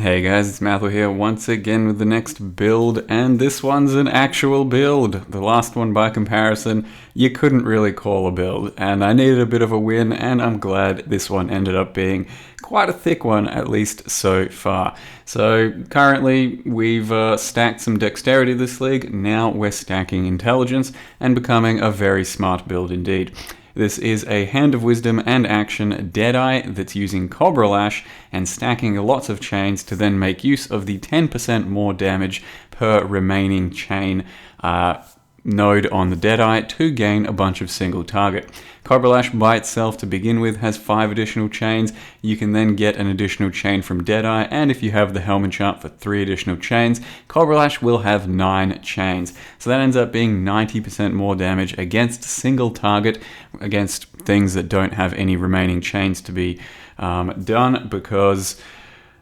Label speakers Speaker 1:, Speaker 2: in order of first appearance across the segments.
Speaker 1: Hey guys, it's Mathel here once again with the next build, and this one's an actual build. The last one, by comparison, you couldn't really call a build, and I needed a bit of a win, and I'm glad this one ended up being quite a thick one, at least so far. So currently we've stacked some dexterity this league, now we're stacking intelligence and becoming a very smart build indeed. This is a Hand of Wisdom and Action Deadeye that's using Cobra Lash and stacking lots of chains to then make use of the 10% more damage per remaining chain node on the Deadeye to gain a bunch of single target. Cobra Lash by itself to begin with has 5 additional chains. You can then get an additional chain from Deadeye, and if you have the helmet chart for 3 additional chains, Cobra Lash will have 9 chains. So that ends up being 90% more damage against single target, against things that don't have any remaining chains to be done because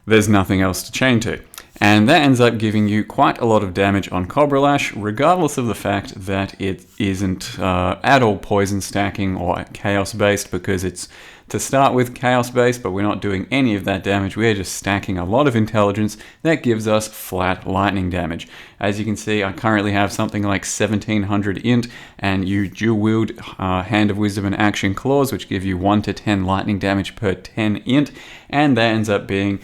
Speaker 1: there's nothing else to chain to. And that ends up giving you quite a lot of damage on Cobra Lash, regardless of the fact that it isn't at all poison stacking or chaos based, because it's to start with chaos based, but we're not doing any of that damage. We're just stacking a lot of intelligence that gives us flat lightning damage. As you can see, I currently have something like 1700 int, and you dual wield Hand of Wisdom and Action claws, which give you 1 to 10 lightning damage per 10 int, and that ends up being,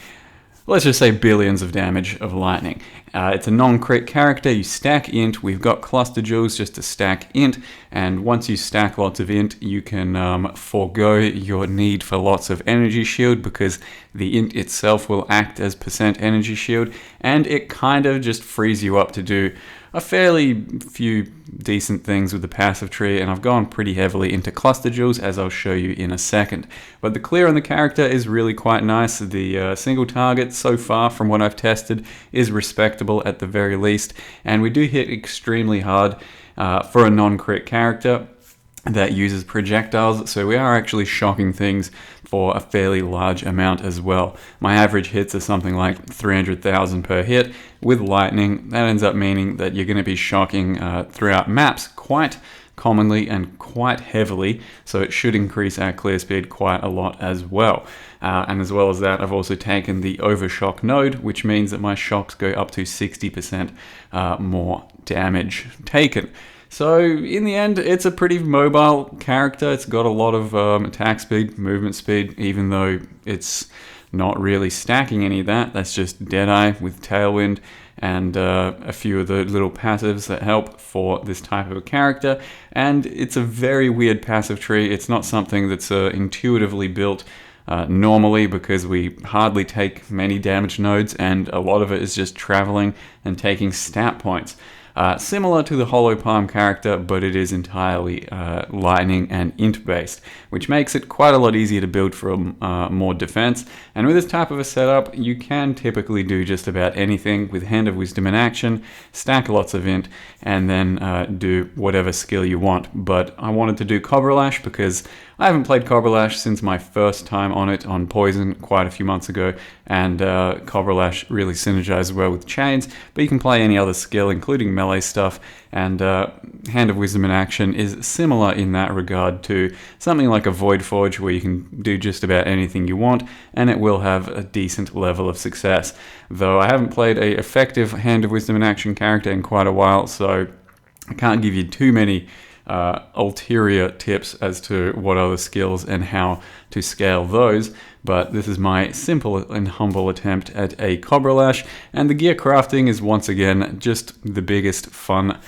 Speaker 1: let's just say, billions of damage of lightning. It's a non-crit character, you stack int, we've got cluster jewels just to stack int, and once you stack lots of int, you can forego your need for lots of energy shield because the int itself will act as percent energy shield, and it kind of just frees you up to do a fairly few decent things with the passive tree, and I've gone pretty heavily into cluster jewels, as I'll show you in a second. But the clear on the character is really quite nice. The single target so far from what I've tested is respectable at the very least, and we do hit extremely hard for a non-crit character that uses projectiles, so we are actually shocking things for a fairly large amount as well. My average hits are something like 300,000 per hit. With lightning, that ends up meaning that you're going to be shocking throughout maps quite commonly and quite heavily, so it should increase our clear speed quite a lot as well. And as well as that, I've also taken the overshock node, which means that my shocks go up to 60% more damage taken. So in the end, it's a pretty mobile character. It's got a lot of attack speed, movement speed, even though it's not really stacking any of that. That's just Deadeye with Tailwind and a few of the little passives that help for this type of a character. And it's a very weird passive tree. It's not something that's intuitively built normally, because we hardly take many damage nodes, and a lot of it is just traveling and taking stat points. Similar to the Hollow Palm character, but it is entirely lightning and int based, which makes it quite a lot easier to build from more defense. And with this type of a setup, you can typically do just about anything with Hand of Wisdom in Action, stack lots of int, and then do whatever skill you want. But I wanted to do Cobra Lash because I haven't played Cobra Lash since my first time on it on Poison quite a few months ago, and Cobra Lash really synergizes well with chains, but you can play any other skill, including melee stuff, and Hand of Wisdom in Action is similar in that regard to something like a Void Forge, where you can do just about anything you want, and it will have a decent level of success. Though I haven't played a effective Hand of Wisdom in Action character in quite a while, so I can't give you too many ulterior tips as to what are the skills and how to scale those, but this is my simple and humble attempt at a Cobra Lash, and the gear crafting is once again just the biggest fun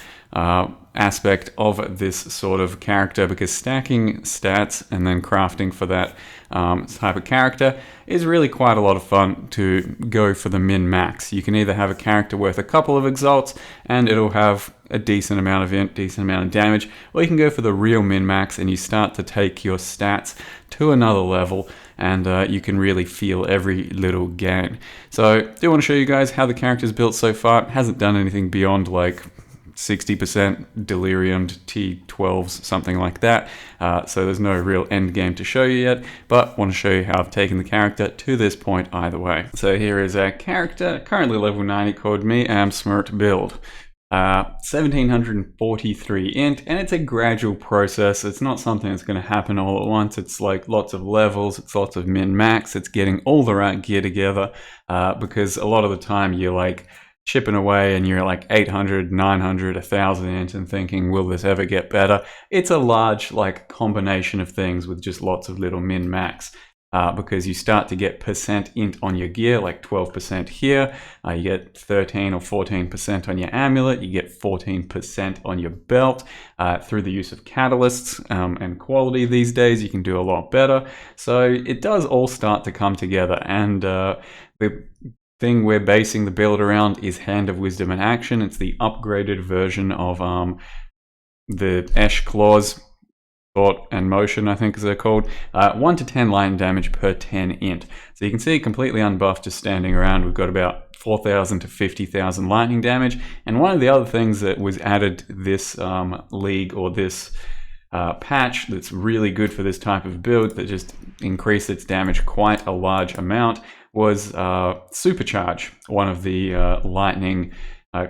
Speaker 1: aspect of this sort of character, because stacking stats and then crafting for that type of character is really quite a lot of fun to go for the min-max. You can either have a character worth a couple of exalts and it'll have a decent amount of int, decent amount of damage, or you can go for the real min-max and you start to take your stats to another level, and you can really feel every little gain. So I do want to show you guys how the character is built so far. It hasn't done anything beyond like 60% deliriumed T12s, something like that. So there's no real end game to show you yet, but want to show you how I've taken the character to this point either way. So here is our character, currently level 90, called Me Am Smrt Bild. 1743 int, and it's a gradual process. It's not something that's going to happen all at once. It's like lots of levels, it's lots of min-max, it's getting all the right gear together, because a lot of the time you're like chipping away and you're like 800, 900, 1000 int and thinking, will this ever get better? It's a large like combination of things with just lots of little min-max. Because you start to get percent int on your gear, like 12% here, you get 13 or 14% on your amulet, you get 14% on your belt. Through the use of catalysts and quality these days, you can do a lot better. So it does all start to come together, and the thing we're basing the build around is Hand of Wisdom in Action. It's the upgraded version of the Esh Claws. Thought and Motion, I think as they're called. 1 to 10 lightning damage per 10 int. So you can see completely unbuffed just standing around. We've got about 4,000 to 50,000 lightning damage. And one of the other things that was added this league or this patch that's really good for this type of build that just increased its damage quite a large amount was Supercharge, one of the lightning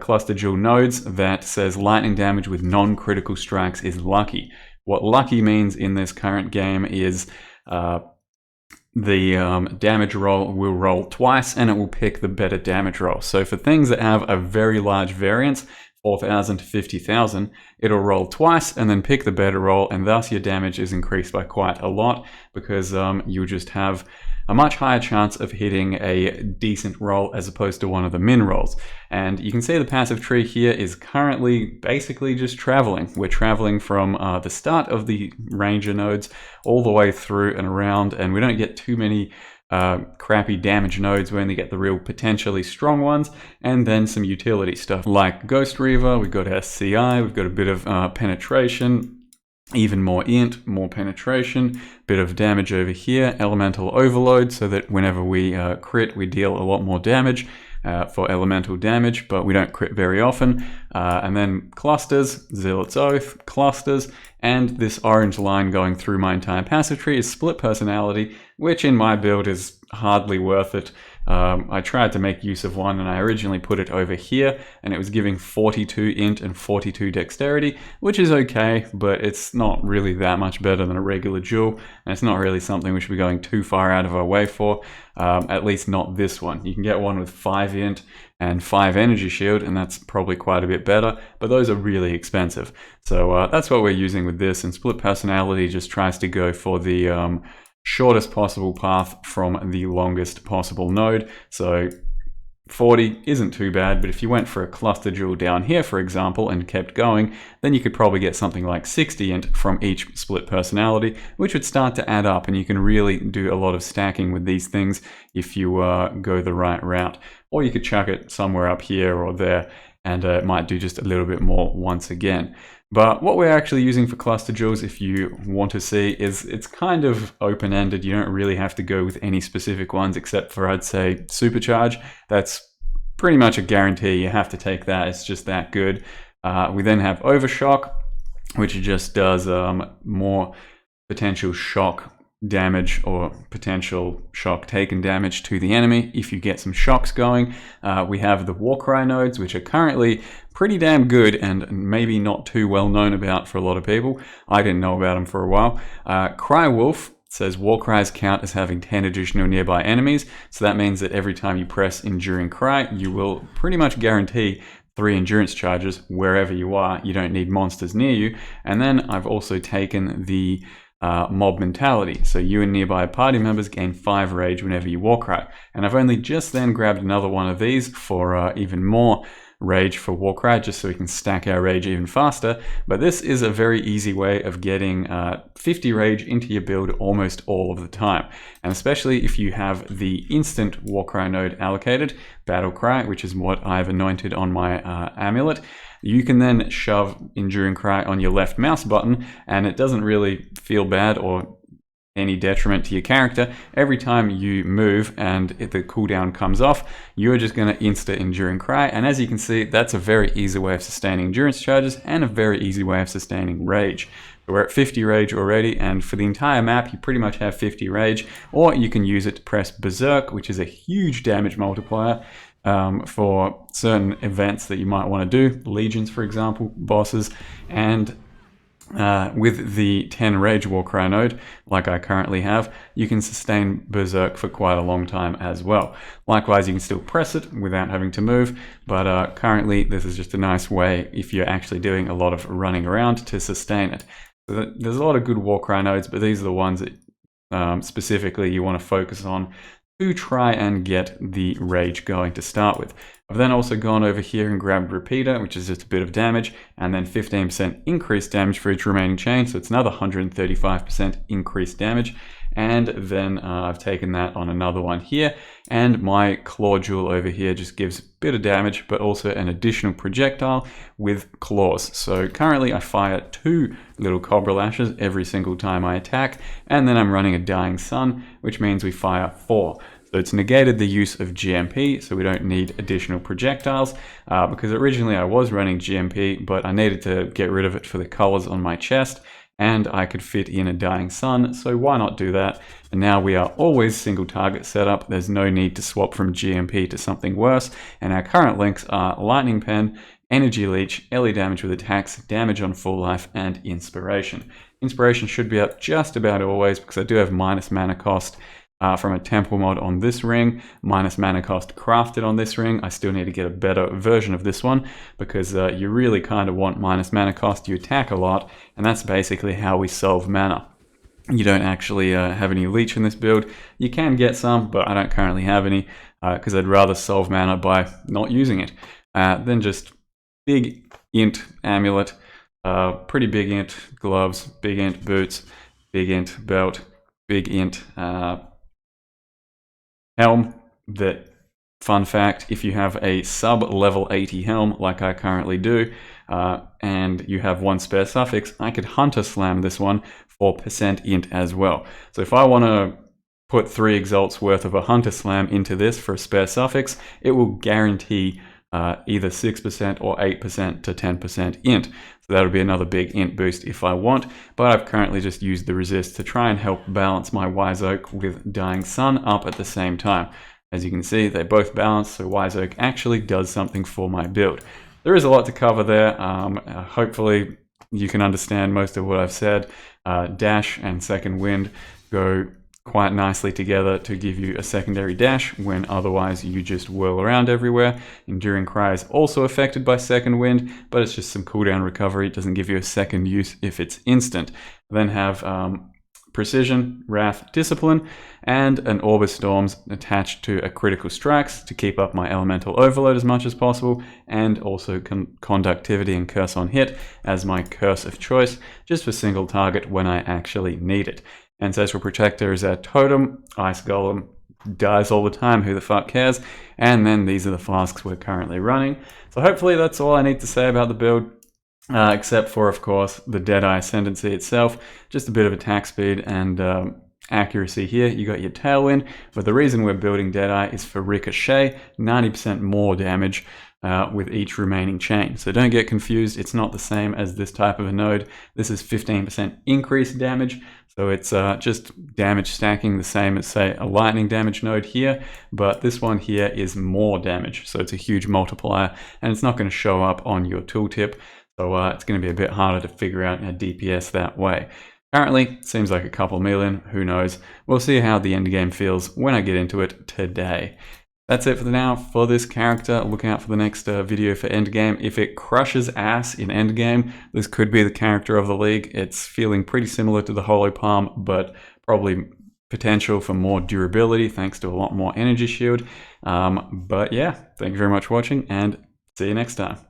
Speaker 1: cluster jewel nodes that says lightning damage with non-critical strikes is lucky. What lucky means in this current game is the damage roll will roll twice and it will pick the better damage roll. So for things that have a very large variance, 4,000 to 50,000, it'll roll twice and then pick the better roll, and thus your damage is increased by quite a lot because you'll just have a much higher chance of hitting a decent roll as opposed to one of the min rolls. And you can see the passive tree here is currently basically just traveling. We're traveling from the start of the ranger nodes all the way through and around, and we don't get too many crappy damage nodes. We only get the real potentially strong ones, and then some utility stuff like Ghost Reaver. We've got SCI, we've got a bit of penetration, even more int, more penetration, bit of damage over here, elemental overload, so that whenever we crit, we deal a lot more damage for elemental damage, but we don't crit very often. And then clusters, Zealot's Oath, clusters, and this orange line going through my entire passive tree is split personality, which in my build is hardly worth it. I tried to make use of one and I originally put it over here and it was giving 42 int and 42 dexterity, which is okay, but it's not really that much better than a regular jewel, and it's not really something we should be going too far out of our way for, at least not this one. You can get one with 5 int and 5 energy shield, and that's probably quite a bit better, but those are really expensive. So that's what we're using with this, and split personality just tries to go for the shortest possible path from the longest possible node. So 40 isn't too bad, but if you went for a cluster jewel down here, for example, and kept going, then you could probably get something like 60 int from each split personality, which would start to add up, and you can really do a lot of stacking with these things if you go the right route. Or you could chuck it somewhere up here or there, and it might do just a little bit more once again. But what we're actually using for cluster jewels, if you want to see, is it's kind of open-ended. You don't really have to go with any specific ones except for, I'd say, Supercharge. That's pretty much a guarantee. You have to take that. It's just that good. We then have Overshock, which just does more potential shock damage or potential shock taken damage to the enemy if you get some shocks going. We have the Warcry nodes, which are currently pretty damn good and maybe not too well known about for a lot of people. I didn't know about them for a while. Cry Wolf says Warcries count as having 10 additional nearby enemies, so that means that every time you press Enduring Cry, you will pretty much guarantee 3 endurance charges wherever you are. You don't need monsters near you. And then I've also taken the mob mentality, so you and nearby party members gain 5 rage whenever you Warcry, and I've only just then grabbed another one of these for even more rage for Warcry, just so we can stack our rage even faster. But this is a very easy way of getting 50 rage into your build almost all of the time, and especially if you have the instant Warcry node allocated, Battle Cry, which is what I've anointed on my amulet. You can then shove Enduring Cry on your left mouse button, and it doesn't really feel bad or any detriment to your character. Every time you move and if the cooldown comes off, you're just going to insta Enduring Cry, and as you can see, that's a very easy way of sustaining endurance charges and a very easy way of sustaining rage. So we're at 50 rage already, and for the entire map, you pretty much have 50 rage, or you can use it to press Berserk, which is a huge damage multiplier for certain events that you might want to do, legions, for example, bosses, and with the 10 Rage Warcry node, like I currently have, you can sustain Berserk for quite a long time as well. Likewise, you can still press it without having to move, but currently this is just a nice way if you're actually doing a lot of running around to sustain it. So there's a lot of good Warcry nodes, but these are the ones that specifically you want to focus on to try and get the rage going to start with. I've then also gone over here and grabbed Repeater, which is just a bit of damage, and then 15% increased damage for each remaining chain, so it's another 135% increased damage. And then I've taken that on another one here, and my Claw Jewel over here just gives a bit of damage, but also an additional projectile with claws. So currently I fire 2 little Cobra Lashes every single time I attack, and then I'm running a Dying Sun, which means we fire 4. So it's negated the use of GMP, so we don't need additional projectiles, because originally I was running GMP, but I needed to get rid of it for the colors on my chest, and I could fit in a Dying Sun, so why not do that? And now we are always single target setup. There's no need to swap from GMP to something worse, and our current links are Lightning Pen, Energy Leech, LE damage with attacks, damage on full life, and Inspiration. Inspiration should be up just about always, because I do have minus mana cost from a temple mod on this ring, minus mana cost crafted on this ring. I still need to get a better version of this one, because you really kind of want minus mana cost. You attack a lot, and that's basically how we solve mana. You don't actually have any leech in this build. You can get some, but I don't currently have any, because I'd rather solve mana by not using it. Then just big int amulet, pretty big int gloves, big int boots, big int belt, big int helm. That, fun fact, if you have a sub level 80 helm like I currently do, and you have 1 spare suffix, I could Hunter Slam this one for % int as well. So if I want to put 3 exalts worth of a Hunter Slam into this for a spare suffix, it will guarantee either 6% or 8% to 10% int. So that would be another big int boost if I want, but I've currently just used the resist to try and help balance my Wise Oak with Dying Sun up at the same time. As you can see, they both balance, so Wise Oak actually does something for my build. There is a lot to cover there. Hopefully you can understand most of what I've said. Dash and Second Wind go quite nicely together to give you a secondary dash when otherwise you just whirl around everywhere. Enduring Cry is also affected by Second Wind, but it's just some cooldown recovery. It doesn't give you a second use if it's instant. Then have Precision, Wrath, Discipline, and an Orb of Storms attached to a Critical Strikes to keep up my Elemental Overload as much as possible, and also Conductivity and Curse on Hit as my curse of choice, just for single target when I actually need it. Ancestral Protector is our totem. Ice Golem dies all the time, who the fuck cares? And then these are the flasks we're currently running. So hopefully that's all I need to say about the build, except for, of course, the Deadeye Ascendancy itself. Just a bit of attack speed and accuracy here. You got your Tailwind, but the reason we're building Deadeye is for Ricochet, 90% more damage with each remaining chain. So don't get confused, it's not the same as this type of a node. This is 15% increased damage, so it's just damage stacking the same as, say, a lightning damage node here, but this one here is more damage, so it's a huge multiplier, and it's not going to show up on your tooltip, so it's going to be a bit harder to figure out a DPS that way. Currently, seems like a couple million, who knows. We'll see how the end game feels when I get into it today. That's it for now for this character. Look out for the next video for endgame. If it crushes ass in endgame, this could be the character of the league. It's feeling pretty similar to the Holo Palm, but probably potential for more durability thanks to a lot more energy shield. But yeah, thank you very much for watching, and see you next time.